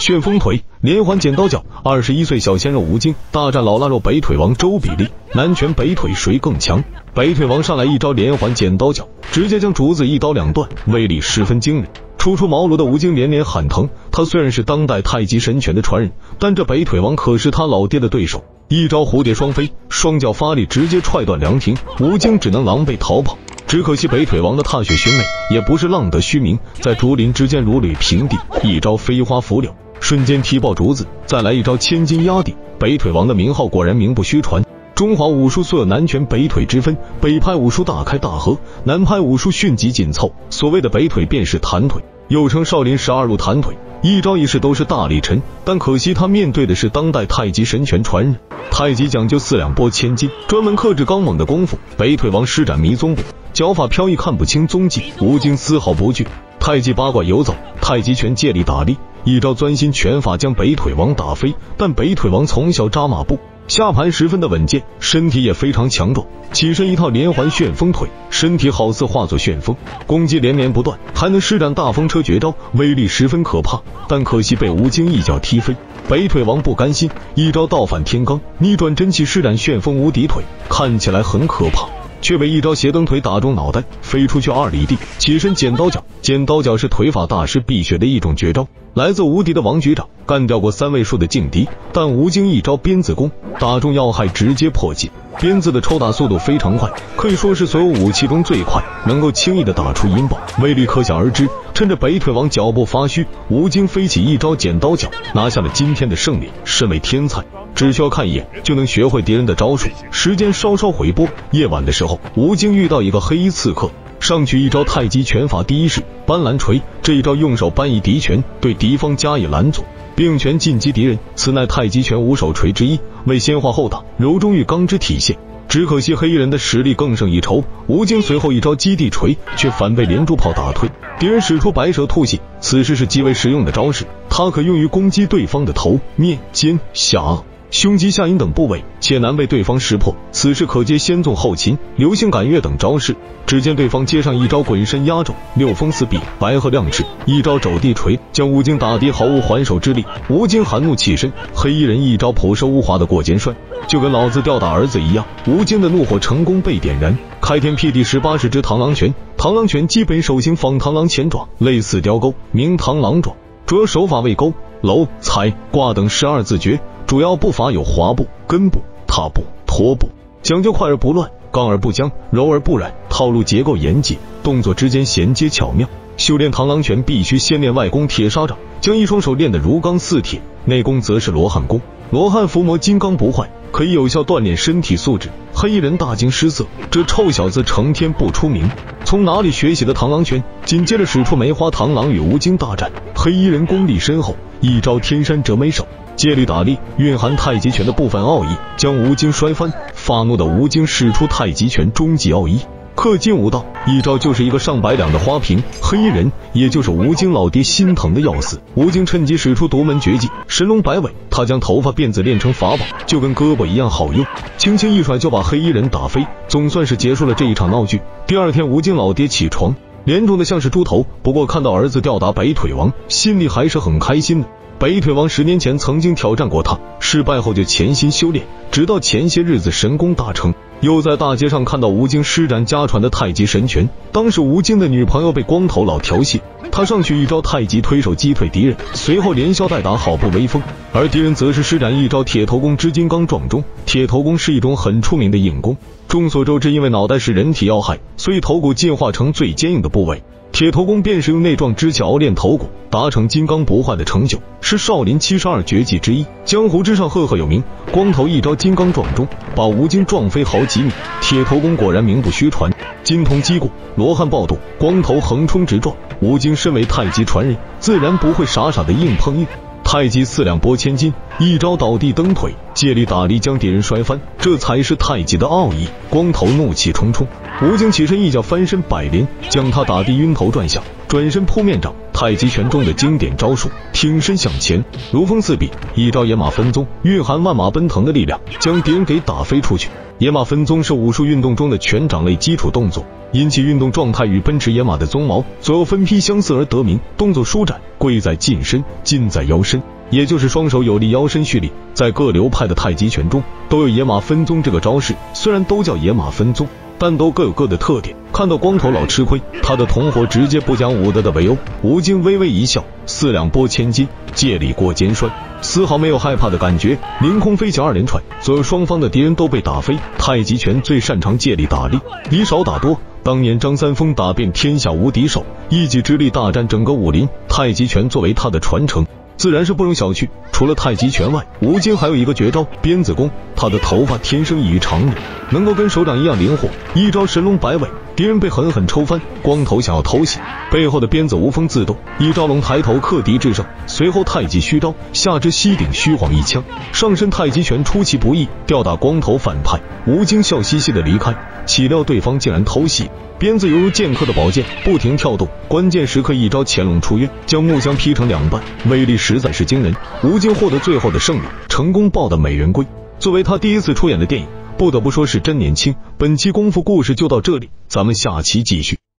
旋风腿，连环剪刀脚。21岁小鲜肉吴京大战老腊肉北腿王周比利，南拳北腿谁更强？北腿王上来一招连环剪刀脚，直接将竹子一刀两断，威力十分惊人。初出茅庐的吴京连连喊疼，他虽然是当代太极神拳的传人，但这北腿王可是他老爹的对手。一招蝴蝶双飞，双脚发力直接踹断凉亭，吴京只能狼狈逃跑。只可惜北腿王的踏雪寻梅也不是浪得虚名，在竹林之间如履平地，一招飞花拂柳，瞬间踢爆竹子，再来一招千斤压地。北腿王的名号果然名不虚传。中华武术素有南拳北腿之分，北派武术大开大合，南派武术迅疾紧凑。所谓的北腿便是弹腿，又称少林12路弹腿，一招一式都是大力沉，但可惜他面对的是当代太极神拳传人。太极讲究4两拨千斤，专门克制刚猛的功夫。北腿王施展迷踪步，脚法飘逸，看不清踪迹。吴京丝毫不惧，太极八卦游走，太极拳借力打力，一招钻心拳法将北腿王打飞。但北腿王从小扎马步，下盘十分的稳健，身体也非常强壮，起身一套连环旋风腿，身体好似化作旋风，攻击连绵不断，还能施展大风车绝招，威力十分可怕。但可惜被吴京一脚踢飞。北腿王不甘心，一招倒反天罡，逆转真气，施展旋风无敌腿，看起来很可怕，却被一招斜蹬腿打中脑袋，飞出去2里地。起身剪刀脚，剪刀脚是腿法大师碧血的一种绝招，来自无敌的王局长，干掉过3位数的劲敌。但吴京一招鞭子功打中要害，直接破戒。鞭子的抽打速度非常快，可以说是所有武器中最快，能够轻易的打出引爆，威力可想而知。趁着北腿王脚步发虚，吴京飞起一招剪刀脚，拿下了今天的胜利。身为天才，只需要看一眼就能学会敌人的招数。时间稍稍回拨，夜晚的时候，吴京遇到一个黑衣刺客，上去一招太极拳法第一式搬拦锤，这一招用手搬移敌拳，对敌方加以拦阻，并拳进击敌人，此乃太极拳5手锤之一，为先化后打，柔中遇刚之体现。只可惜黑衣人的实力更胜一筹，吴京随后一招击地锤却反被连珠炮打退，敌人使出白蛇吐信，此时是极为实用的招式，它可用于攻击对方的头、面、肩、下颚、胸肌、下阴等部位，且难被对方识破。此时可接先纵后擒、流星赶月等招式。只见对方接上一招滚身压轴、6风四臂、白鹤亮翅，一招肘地锤将吴京打的毫无还手之力。吴京含怒起身，黑衣人一招普射无华的过肩摔，就跟老子吊打儿子一样。吴京的怒火成功被点燃，开天辟地18式之螳螂拳。螳螂拳基本手型仿螳螂前爪，类似雕钩，名螳螂爪，主要手法为勾、搂、踩、挂等12字诀，主要步法有滑步、跟步、踏步、拖步，讲究快而不乱，刚而不僵，柔而不软，套路结构严谨，动作之间衔接巧妙。修炼螳螂拳必须先练外功铁砂掌，将一双手练得如钢似铁，内功则是罗汉功。罗汉伏魔金刚不坏，可以有效锻炼身体素质。黑衣人大惊失色，这臭小子成天不出名，从哪里学习的螳螂拳？紧接着使出梅花螳螂与吴京大战。黑衣人功力深厚，一招天山折梅手，借力打力，蕴含太极拳的部分奥义，将吴京摔翻。发怒的吴京使出太极拳终极奥义氪金武道，一招就是一个上百两的花瓶。黑衣人也就是吴京老爹心疼的要死，吴京趁机使出独门绝技神龙摆尾，他将头发辫子练成法宝，就跟胳膊一样好用，轻轻一甩就把黑衣人打飞，总算是结束了这一场闹剧。第二天吴京老爹起床脸肿的像是猪头，不过看到儿子吊打北腿王，心里还是很开心的。北腿王10年前曾经挑战过他，失败后就潜心修炼，直到前些日子神功大成，又在大街上看到吴京施展家传的太极神拳。当时吴京的女朋友被光头佬调戏，他上去一招太极推手击退敌人，随后连削带打，好不威风。而敌人则是施展一招铁头功之金刚撞钟。铁头功是一种很出名的硬功，众所周知，因为脑袋是人体要害，所以头骨进化成最坚硬的部位，铁头功便是用内壮之气熬炼头骨，达成金刚不坏的成就，是少林72绝技之一，江湖之上赫赫有名。光头一招金刚撞钟，把吴京撞飞好几米。铁头功果然名不虚传，金童击鼓，罗汉暴动，光头横冲直撞。吴京身为太极传人，自然不会傻傻的硬碰硬。太极4两拨千斤，一招倒地蹬腿，借力打力将敌人摔翻，这才是太极的奥义。光头怒气冲冲，吴京起身一脚翻身摆连，将他打地晕头转向，转身扑面掌，太极拳中的经典招数挺身向前，如风似笔，一招野马分鬃，蕴含万马奔腾的力量，将敌人给打飞出去。野马分鬃是武术运动中的拳掌类基础动作，因其运动状态与奔驰野马的鬃毛左右分批相似而得名。动作舒展，贵在近身，近在腰身，也就是双手有力，腰身蓄力。在各流派的太极拳中都有野马分鬃这个招式，虽然都叫野马分鬃，但都各有各的特点。看到光头佬吃亏，他的同伙直接不讲武德的围殴，吴京微微一笑，4两拨千斤，借力过肩摔，丝毫没有害怕的感觉，凌空飞起2连踹，左右双方的敌人都被打飞。太极拳最擅长借力打力，以少打多。当年张三丰打遍天下无敌手，一己之力大战整个武林，太极拳作为他的传承，自然是不容小觑。除了太极拳外，吴京还有一个绝招鞭子功，他的头发天生异于常人，能够跟手掌一样灵活，一招神龙摆尾，敌人被狠狠抽翻，光头想要偷袭，背后的鞭子无风自动，一招龙抬头克敌制胜。随后太极虚招，下肢膝顶虚晃一枪，上身太极拳出其不意，吊打光头反派。吴京笑嘻嘻的离开，岂料对方竟然偷袭，鞭子犹如剑客的宝剑，不停跳动，关键时刻一招潜龙出渊，将木箱劈成2半，威力实在是惊人。吴京获得最后的胜利，成功抱得美人归。作为他第一次出演的电影，不得不说是真年轻。本期功夫故事就到这里，咱们下期继续。